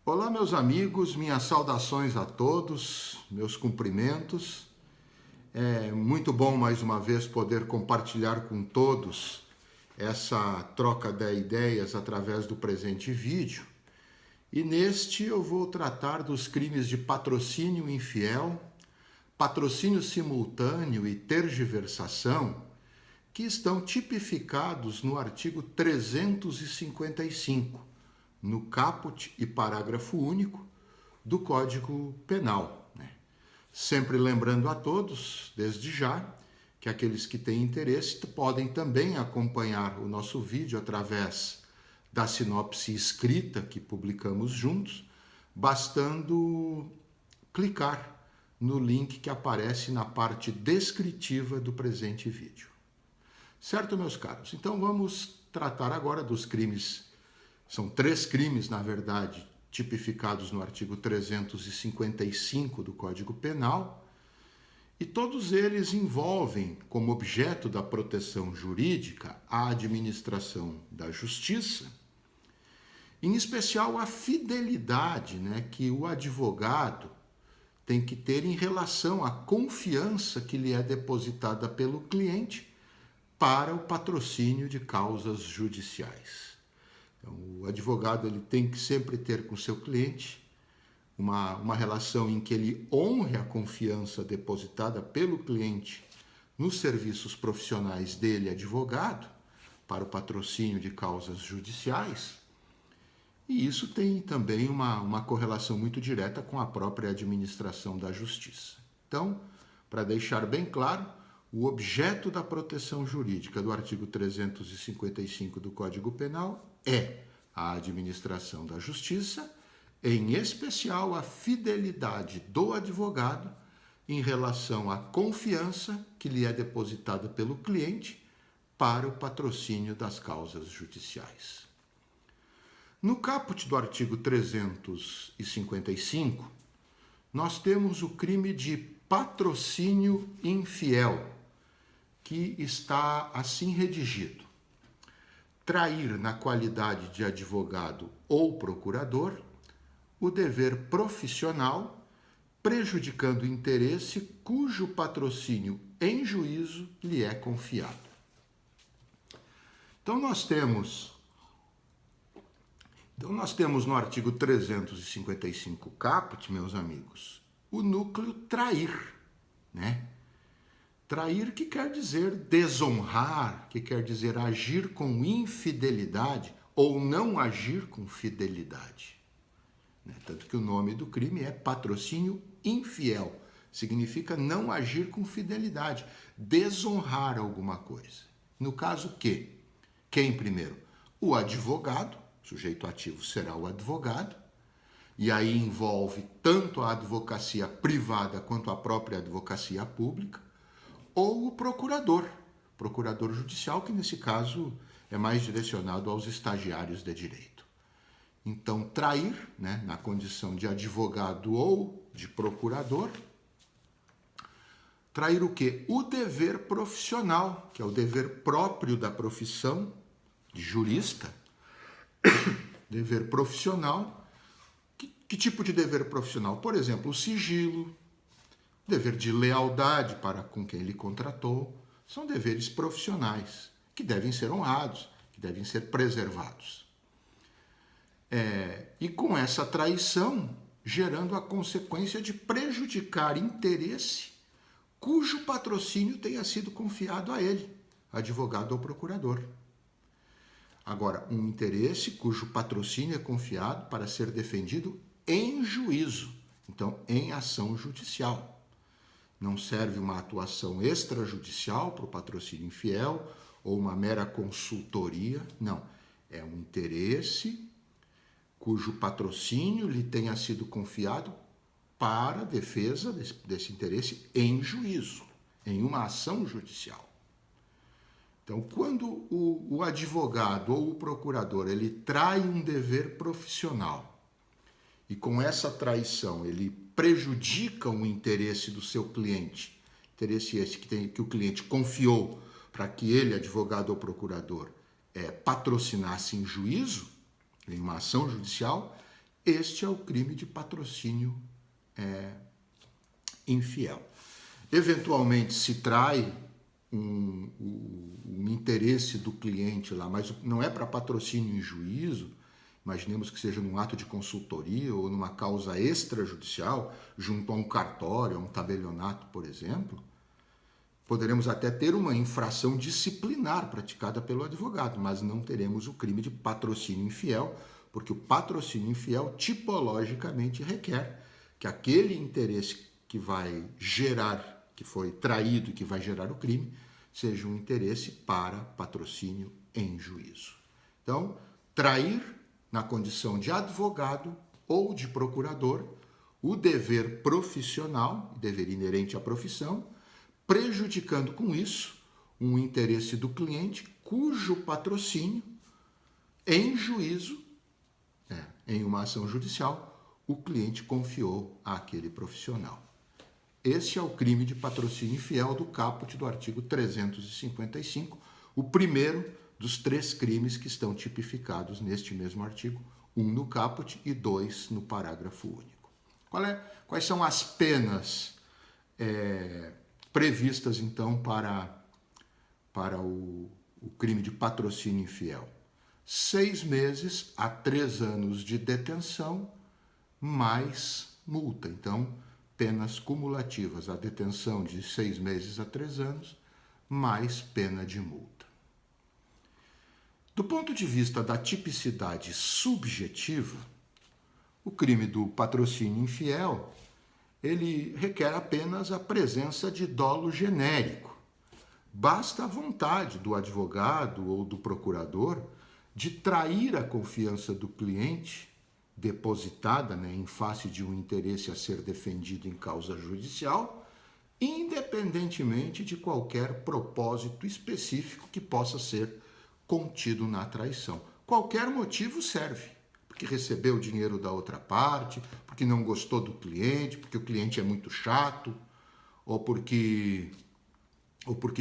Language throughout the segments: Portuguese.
Olá, meus amigos, minhas saudações a todos, meus cumprimentos. É muito bom mais uma vez poder compartilhar com todos essa troca de ideias através do presente vídeo. E neste eu vou tratar dos crimes de patrocínio infiel, patrocínio simultâneo e tergiversação, que estão tipificados no artigo 355, no caput e parágrafo único do Código Penal. Sempre lembrando a todos, desde já, que aqueles que têm interesse podem também acompanhar o nosso vídeo através da sinopse escrita que publicamos juntos, bastando clicar no link que aparece na parte descritiva do presente vídeo. Certo, meus caros? Então vamos tratar agora dos crimes. São 3 crimes, na verdade, tipificados no artigo 355 do Código Penal, e todos eles envolvem, como objeto da proteção jurídica, a administração da justiça, em especial a fidelidade, que o advogado tem que ter em relação à confiança que lhe é depositada pelo cliente para o patrocínio de causas judiciais. Então, o advogado ele tem que sempre ter com seu cliente uma relação em que ele honre a confiança depositada pelo cliente nos serviços profissionais dele, advogado, para o patrocínio de causas judiciais. E isso tem também uma correlação muito direta com a própria administração da justiça. Então, para deixar bem claro, o objeto da proteção jurídica do artigo 355 do Código Penal é a administração da justiça, em especial a fidelidade do advogado em relação à confiança que lhe é depositada pelo cliente para o patrocínio das causas judiciais. No caput do artigo 355, nós temos o crime de patrocínio infiel, que está assim redigido: trair na qualidade de advogado ou procurador o dever profissional, prejudicando o interesse cujo patrocínio em juízo lhe é confiado. Então nós temos no artigo 355 caput, meus amigos, o núcleo trair, Trair, que quer dizer desonrar, que quer dizer agir com infidelidade ou não agir com fidelidade. Tanto que o nome do crime é patrocínio infiel. Significa não agir com fidelidade, desonrar alguma coisa. No caso, quem primeiro? O advogado, sujeito ativo será o advogado, e aí envolve tanto a advocacia privada quanto a própria advocacia pública, ou o procurador judicial, que nesse caso é mais direcionado aos estagiários de direito. Então, trair, na condição de advogado ou de procurador, trair o quê? O dever profissional, que é o dever próprio da profissão de jurista. Dever profissional. Que tipo de dever profissional? Por exemplo, o sigilo, dever de lealdade para com quem ele contratou, são deveres profissionais que devem ser honrados, que devem ser preservados. E com essa traição, gerando a consequência de prejudicar interesse cujo patrocínio tenha sido confiado a ele, advogado ou procurador. Agora, um interesse cujo patrocínio é confiado para ser defendido em juízo, então em ação judicial. Não serve uma atuação extrajudicial para o patrocínio infiel ou uma mera consultoria, não. É um interesse cujo patrocínio lhe tenha sido confiado para a defesa desse interesse em juízo, em uma ação judicial. Então, quando o advogado ou o procurador ele trai um dever profissional e com essa traição ele prejudica o interesse do seu cliente, interesse esse que o cliente confiou para que ele, advogado ou procurador, patrocinasse em juízo, em uma ação judicial, Este é o crime de patrocínio infiel. Eventualmente se trai um interesse do cliente lá, mas não é para patrocínio em juízo. Imaginemos que seja num ato de consultoria ou numa causa extrajudicial, junto a um cartório, a um tabelionato, por exemplo. Poderemos até ter uma infração disciplinar praticada pelo advogado, mas não teremos o crime de patrocínio infiel, porque o patrocínio infiel tipologicamente requer que aquele interesse que vai gerar, que foi traído e que vai gerar o crime, seja um interesse para patrocínio em juízo. Então, trair na condição de advogado ou de procurador, o dever profissional, dever inerente à profissão, prejudicando com isso um interesse do cliente cujo patrocínio, em juízo, em uma ação judicial, o cliente confiou àquele profissional. Este é o crime de patrocínio infiel do caput do artigo 355, o primeiro dos 3 crimes que estão tipificados neste mesmo artigo, 1 no caput e 2 no parágrafo único. Quais são as penas previstas, então, para o crime de patrocínio infiel? 6 meses a 3 anos de detenção, mais multa. Então, penas cumulativas, a detenção de 6 meses a 3 anos, mais pena de multa. Do ponto de vista da tipicidade subjetiva, o crime do patrocínio infiel, ele requer apenas a presença de dolo genérico. Basta a vontade do advogado ou do procurador de trair a confiança do cliente, depositada em face de um interesse a ser defendido em causa judicial, independentemente de qualquer propósito específico que possa ser contido na traição. Qualquer motivo serve. Porque recebeu o dinheiro da outra parte, porque não gostou do cliente, porque o cliente é muito chato, ou porque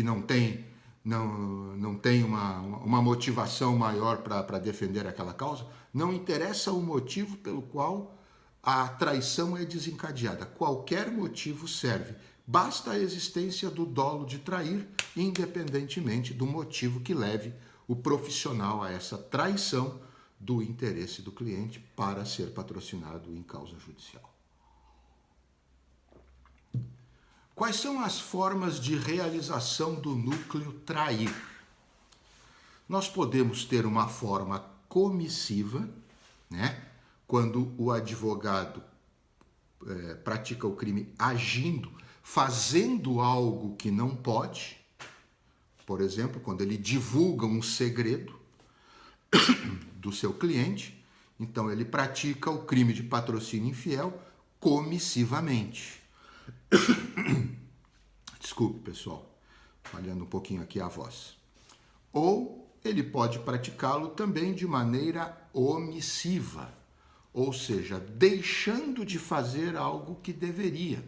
não tem uma motivação maior para defender aquela causa. Não interessa o motivo pelo qual a traição é desencadeada. Qualquer motivo serve. Basta a existência do dolo de trair, independentemente do motivo que leve o profissional a essa traição do interesse do cliente para ser patrocinado em causa judicial. Quais são as formas de realização do núcleo trair? Nós podemos ter uma forma comissiva, quando o advogado pratica o crime agindo, fazendo algo que não pode. Por exemplo, quando ele divulga um segredo do seu cliente, então ele pratica o crime de patrocínio infiel comissivamente. Desculpe, pessoal, falhando um pouquinho aqui a voz. Ou ele pode praticá-lo também de maneira omissiva, ou seja, deixando de fazer algo que deveria,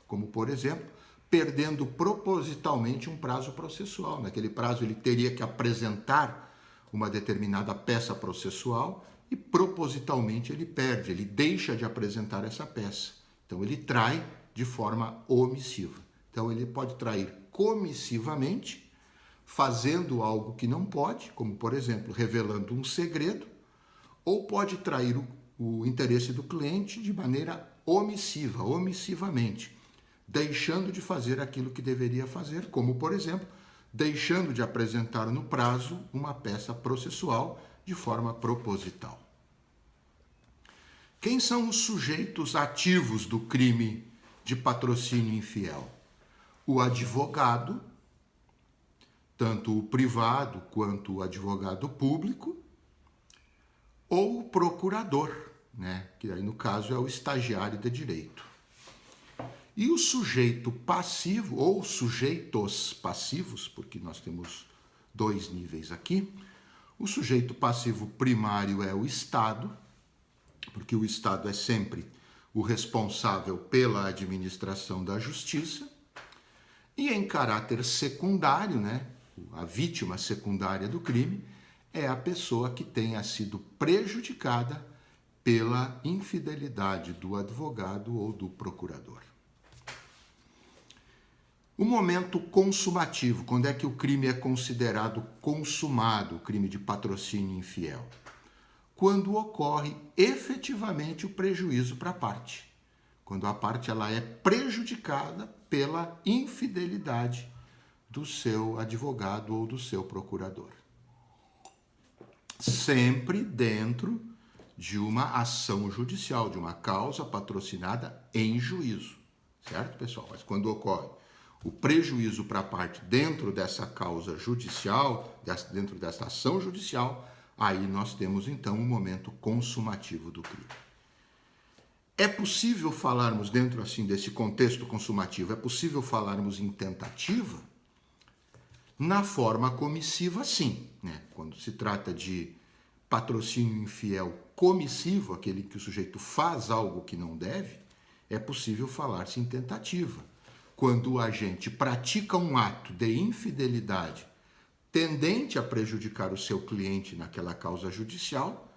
como, por exemplo, perdendo propositalmente um prazo processual. Naquele prazo ele teria que apresentar uma determinada peça processual e propositalmente ele perde, ele deixa de apresentar essa peça. Então ele trai de forma omissiva. Então ele pode trair comissivamente, fazendo algo que não pode, como por exemplo, revelando um segredo, ou pode trair o interesse do cliente de maneira omissiva, omissivamente, deixando de fazer aquilo que deveria fazer, como por exemplo, deixando de apresentar no prazo uma peça processual de forma proposital. Quem são os sujeitos ativos do crime de patrocínio infiel? O advogado, tanto o privado quanto o advogado público, ou o procurador, que aí no caso é o estagiário de direito. E o sujeito passivo, ou sujeitos passivos, porque nós temos 2 níveis aqui, o sujeito passivo primário é o Estado, porque o Estado é sempre o responsável pela administração da justiça, e em caráter secundário, a vítima secundária do crime, é a pessoa que tenha sido prejudicada pela infidelidade do advogado ou do procurador. O momento consumativo, quando é que o crime é considerado consumado, o crime de patrocínio infiel? Quando ocorre efetivamente o prejuízo para a parte. Quando a parte ela é prejudicada pela infidelidade do seu advogado ou do seu procurador. Sempre dentro de uma ação judicial, de uma causa patrocinada em juízo. Certo, pessoal? Mas quando ocorre o prejuízo para a parte dentro dessa causa judicial, dentro dessa ação judicial, aí nós temos então um momento consumativo do crime. É possível falarmos dentro assim desse contexto consumativo, é possível falarmos em tentativa? Na forma comissiva, sim, né? Quando se trata de patrocínio infiel comissivo, aquele que o sujeito faz algo que não deve, é possível falar-se em tentativa. Quando o agente pratica um ato de infidelidade tendente a prejudicar o seu cliente naquela causa judicial,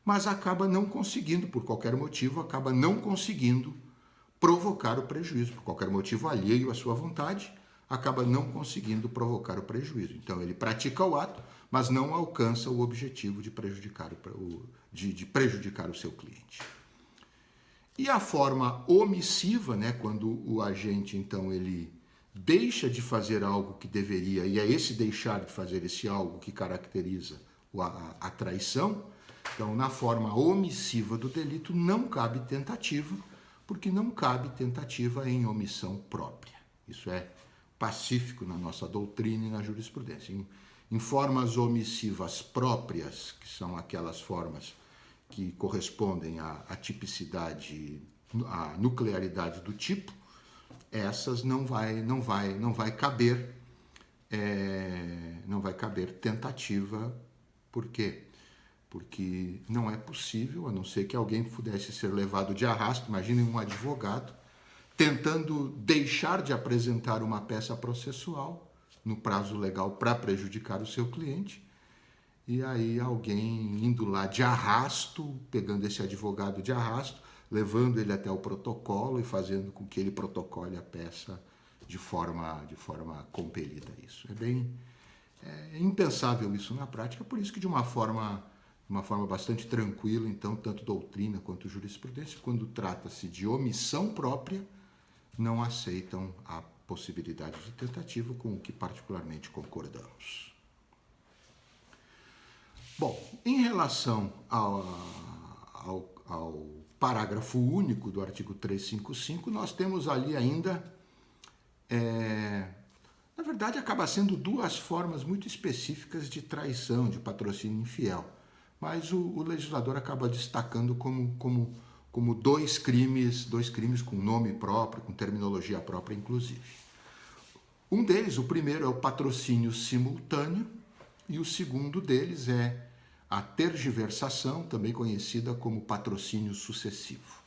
mas acaba não conseguindo, por qualquer motivo, acaba não conseguindo provocar o prejuízo, por qualquer motivo alheio à sua vontade, acaba não conseguindo provocar o prejuízo. Então ele pratica o ato, mas não alcança o objetivo de prejudicar o seu cliente. E a forma omissiva, né, quando o agente, então, ele deixa de fazer algo que deveria, e é esse deixar de fazer esse algo que caracteriza a traição. Então, na forma omissiva do delito, não cabe tentativa, porque não cabe tentativa em omissão própria. Isso é pacífico na nossa doutrina e na jurisprudência. Em formas omissivas próprias, que são aquelas formas que correspondem à tipicidade, à nuclearidade do tipo, essas não vai caber tentativa. Por quê? Porque não é possível, a não ser que alguém pudesse ser levado de arrasto. Imaginem um advogado tentando deixar de apresentar uma peça processual no prazo legal para prejudicar o seu cliente, e aí alguém indo lá de arrasto, pegando esse advogado de arrasto, levando ele até o protocolo e fazendo com que ele protocole a peça de forma compelida. Isso é impensável isso na prática, por isso que de uma forma bastante tranquila, então, tanto doutrina quanto jurisprudência, quando trata-se de omissão própria, não aceitam a possibilidade de tentativa, com o que particularmente concordamos. Bom, em relação ao parágrafo único do artigo 355, nós temos ali ainda, na verdade, acaba sendo duas formas muito específicas de traição, de patrocínio infiel, mas o legislador acaba destacando como dois crimes com nome próprio, com terminologia própria, inclusive. Um deles, o primeiro, é o patrocínio simultâneo, e o segundo deles é a tergiversação, também conhecida como patrocínio sucessivo.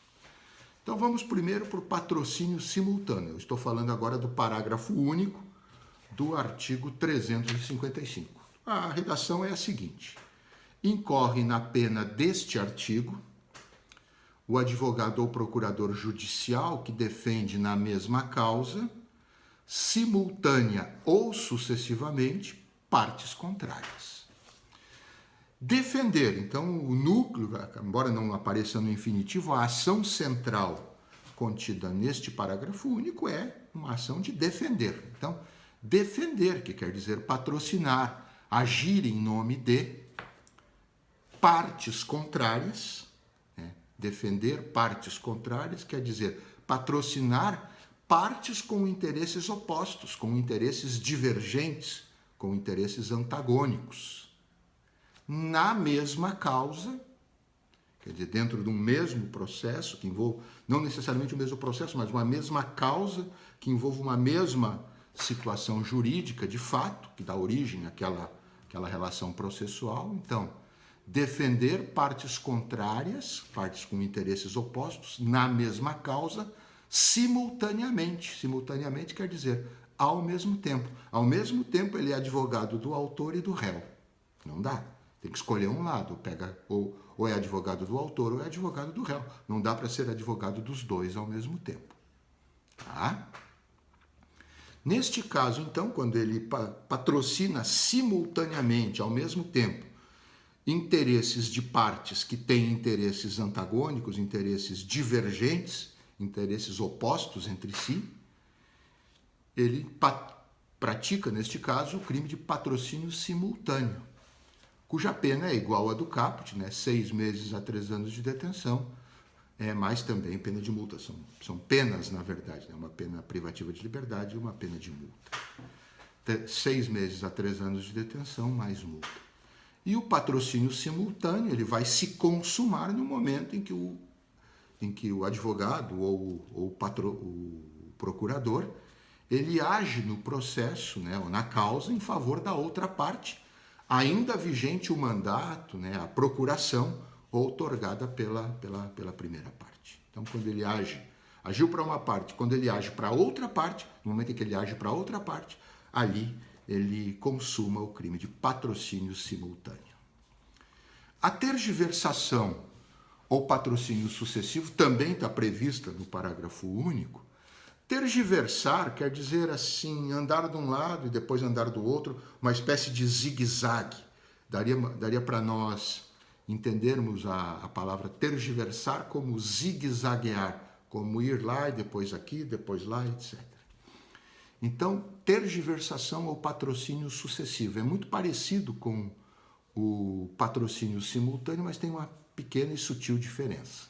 Então vamos primeiro para o patrocínio simultâneo. Eu estou falando agora do parágrafo único do artigo 355. A redação é a seguinte: incorre na pena deste artigo o advogado ou procurador judicial que defende na mesma causa, simultânea ou sucessivamente, partes contrárias. Defender, então, o núcleo, embora não apareça no infinitivo, a ação central contida neste parágrafo único é uma ação de defender. Então, defender, que quer dizer patrocinar, agir em nome de partes contrárias, né? Defender partes contrárias quer dizer patrocinar partes com interesses opostos, com interesses divergentes, com interesses antagônicos, na mesma causa, quer dizer, dentro de um mesmo processo, que envolve, não necessariamente o mesmo processo, mas uma mesma causa, que envolve uma mesma situação jurídica, de fato, que dá origem àquela relação processual. Então, defender partes contrárias, partes com interesses opostos, na mesma causa, simultaneamente. Simultaneamente quer dizer ao mesmo tempo. Ao mesmo tempo, ele é advogado do autor e do réu. Não dá. Tem que escolher um lado, ou Ou é advogado do autor ou é advogado do réu. Não dá para ser advogado dos dois ao mesmo tempo. Tá? Neste caso, então, quando ele patrocina simultaneamente, ao mesmo tempo, interesses de partes que têm interesses antagônicos, interesses divergentes, interesses opostos entre si, ele pratica, neste caso, o crime de patrocínio simultâneo, cuja pena é igual à do caput, 6 meses a 3 anos de detenção, mas também pena de multa. São penas, na verdade, uma pena privativa de liberdade e uma pena de multa. 6 meses a 3 anos de detenção, mais multa. E o patrocínio simultâneo ele vai se consumar no momento em que o advogado ou o procurador ele age no processo, ou na causa, em favor da outra parte, ainda vigente o mandato, a procuração outorgada pela primeira parte. Então, quando ele agiu para uma parte, quando ele age para outra parte, no momento em que ele age para outra parte, ali ele consuma o crime de patrocínio simultâneo. A tergiversação ou patrocínio sucessivo também está prevista no parágrafo único. Tergiversar quer dizer assim, andar de um lado e depois andar do outro, uma espécie de zigue-zague. Daria para nós entendermos a palavra tergiversar como zigue-zaguear, como ir lá e depois aqui, depois lá, etc. Então, tergiversação ou patrocínio sucessivo é muito parecido com o patrocínio simultâneo, mas tem uma pequena e sutil diferença.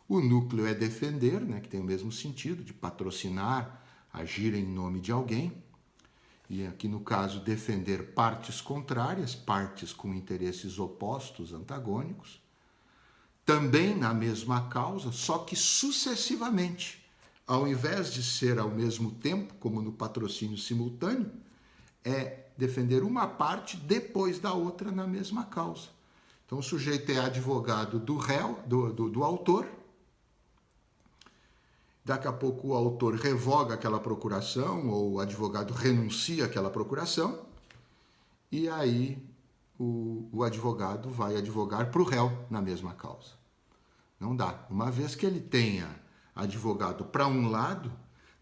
O núcleo é defender, que tem o mesmo sentido de patrocinar, agir em nome de alguém. E aqui no caso, defender partes contrárias, partes com interesses opostos, antagônicos. Também na mesma causa, só que sucessivamente. Ao invés de ser ao mesmo tempo, como no patrocínio simultâneo, é defender uma parte depois da outra na mesma causa. Então o sujeito é advogado do réu, do autor. Daqui a pouco o autor revoga aquela procuração, ou o advogado renuncia àquela procuração, e aí o advogado vai advogar para o réu na mesma causa. Não dá. Uma vez que ele tenha advogado para um lado,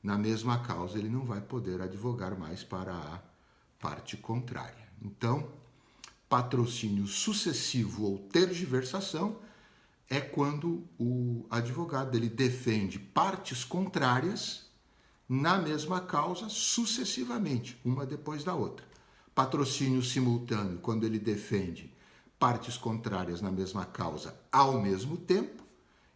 na mesma causa ele não vai poder advogar mais para a parte contrária. Então, patrocínio sucessivo ou tergiversação é quando o advogado ele defende partes contrárias na mesma causa sucessivamente, uma depois da outra. Patrocínio simultâneo, quando ele defende partes contrárias na mesma causa ao mesmo tempo,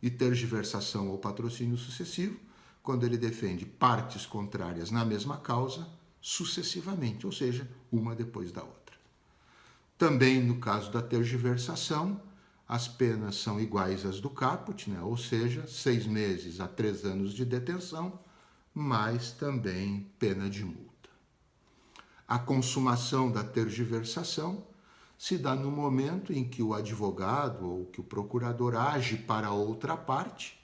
e tergiversação ou patrocínio sucessivo, quando ele defende partes contrárias na mesma causa sucessivamente, ou seja, uma depois da outra. Também no caso da tergiversação, as penas são iguais às do caput, ou seja, 6 meses a 3 anos de detenção, mas também pena de multa. A consumação da tergiversação se dá no momento em que o advogado ou que o procurador age para a outra parte,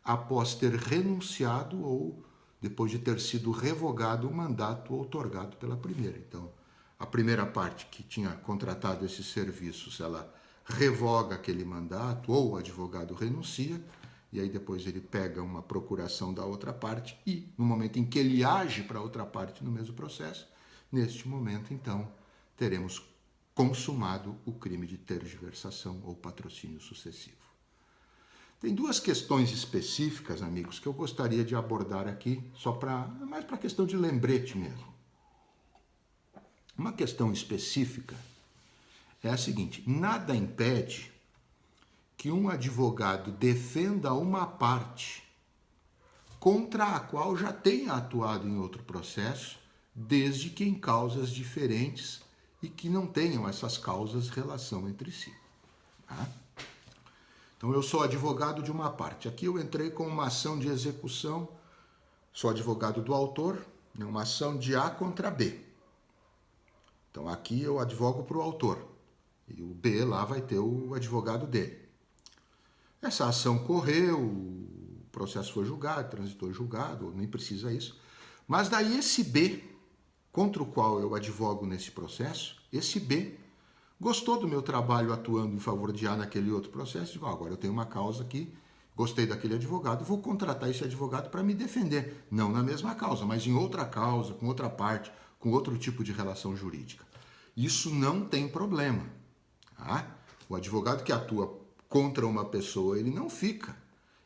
após ter renunciado ou depois de ter sido revogado o mandato outorgado pela primeira. Então, a primeira parte que tinha contratado esses serviços, ela revoga aquele mandato ou o advogado renuncia, e aí depois ele pega uma procuração da outra parte e, no momento em que ele age para a outra parte no mesmo processo, neste momento, então, teremos consumado o crime de tergiversação ou patrocínio sucessivo. Tem 2 questões específicas, amigos, que eu gostaria de abordar aqui, mais para questão de lembrete mesmo. Uma questão específica é a seguinte: nada impede que um advogado defenda uma parte contra a qual já tenha atuado em outro processo, desde que em causas diferentes e que não tenham essas causas relação entre si. Tá? Então, eu sou advogado de uma parte. Aqui eu entrei com uma ação de execução, sou advogado do autor, uma ação de A contra B. Então, aqui eu advogo para o autor, e o B lá vai ter o advogado dele. Essa ação correu, o processo foi julgado, transitou em julgado, nem precisa isso. Mas daí esse B, contra o qual eu advogo nesse processo, esse B Gostou do meu trabalho atuando em favor de A naquele outro processo? Digo, agora eu tenho uma causa aqui, gostei daquele advogado, vou contratar esse advogado para me defender. Não na mesma causa, mas em outra causa, com outra parte, com outro tipo de relação jurídica. Isso não tem problema. Tá? O advogado que atua contra uma pessoa, ele não fica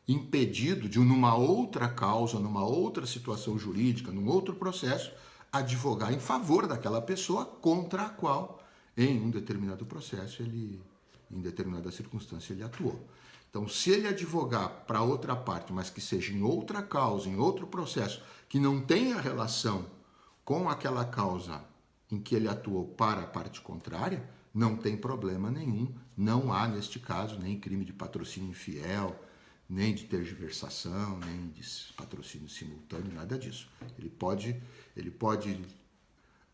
impedido de, numa outra causa, numa outra situação jurídica, num outro processo, advogar em favor daquela pessoa contra a qual, em um determinado processo, em determinada circunstância, ele atuou. Então, se ele advogar para outra parte, mas que seja em outra causa, em outro processo, que não tenha relação com aquela causa em que ele atuou para a parte contrária, não tem problema nenhum. Não há, neste caso, nem crime de patrocínio infiel, nem de tergiversação, nem de patrocínio simultâneo, nada disso. Ele pode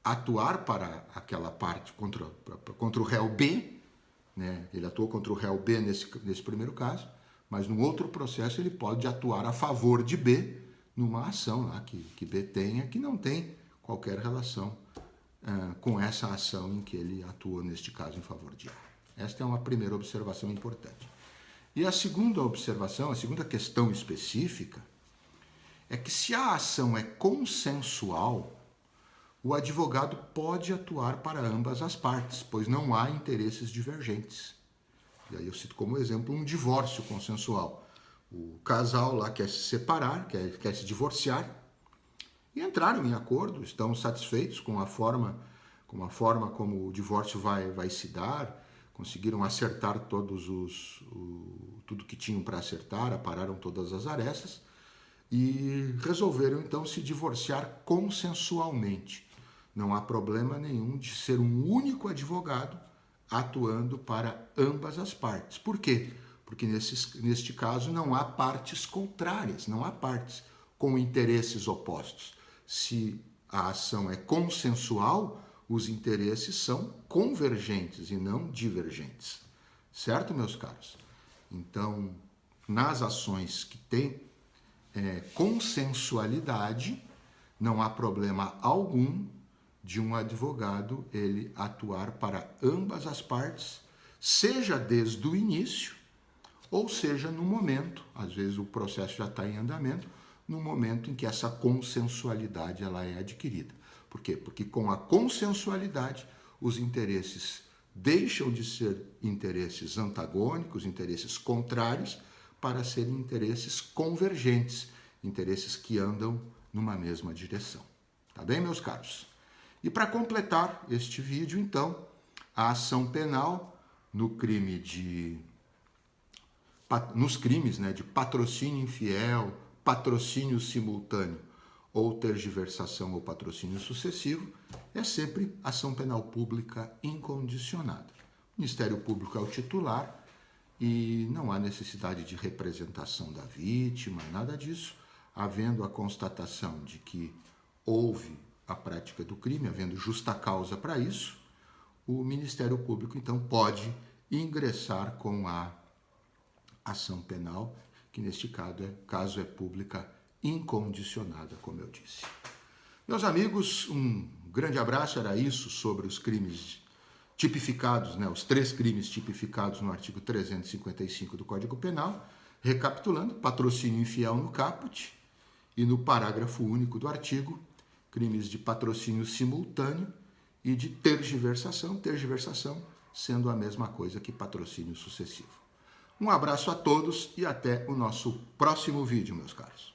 atuar para aquela parte contra o réu B, né? Ele atuou contra o réu B nesse primeiro caso, mas no outro processo ele pode atuar a favor de B numa ação lá que B tenha, que não tem qualquer relação com essa ação em que ele atuou, neste caso, em favor de A. Esta é uma primeira observação importante. E a segunda observação, a segunda questão específica, é que se a ação é consensual, o advogado pode atuar para ambas as partes, pois não há interesses divergentes. E aí eu cito como exemplo um divórcio consensual. O casal lá quer se separar, quer se divorciar, e entraram em acordo, estão satisfeitos com a forma como o divórcio vai se dar, conseguiram acertar tudo que tinham para acertar, apararam todas as arestas e resolveram então se divorciar consensualmente. Não há problema nenhum de ser um único advogado atuando para ambas as partes. Por quê? Porque neste caso não há partes contrárias, não há partes com interesses opostos. Se a ação é consensual, os interesses são convergentes e não divergentes. Certo, meus caros? Então, nas ações que têm consensualidade, não há problema algum de um advogado ele atuar para ambas as partes, seja desde o início, ou seja no momento, às vezes o processo já está em andamento, no momento em que essa consensualidade ela é adquirida. Por quê? Porque com a consensualidade, os interesses deixam de ser interesses antagônicos, interesses contrários, para serem interesses convergentes, interesses que andam numa mesma direção. Tá bem, meus caros? E para completar este vídeo, então, a ação penal nos crimes de patrocínio infiel, patrocínio simultâneo ou tergiversação ou patrocínio sucessivo, é sempre ação penal pública incondicionada. O Ministério Público é o titular e não há necessidade de representação da vítima, nada disso. Havendo a constatação de que houve a prática do crime, havendo justa causa para isso, o Ministério Público, então, pode ingressar com a ação penal, que neste caso é pública incondicionada, como eu disse. Meus amigos, um grande abraço, era isso sobre os crimes tipificados, os 3 crimes tipificados no artigo 355 do Código Penal. Recapitulando, patrocínio infiel no caput e no parágrafo único do artigo, crimes de patrocínio simultâneo e de tergiversação sendo a mesma coisa que patrocínio sucessivo. Um abraço a todos e até o nosso próximo vídeo, meus caros.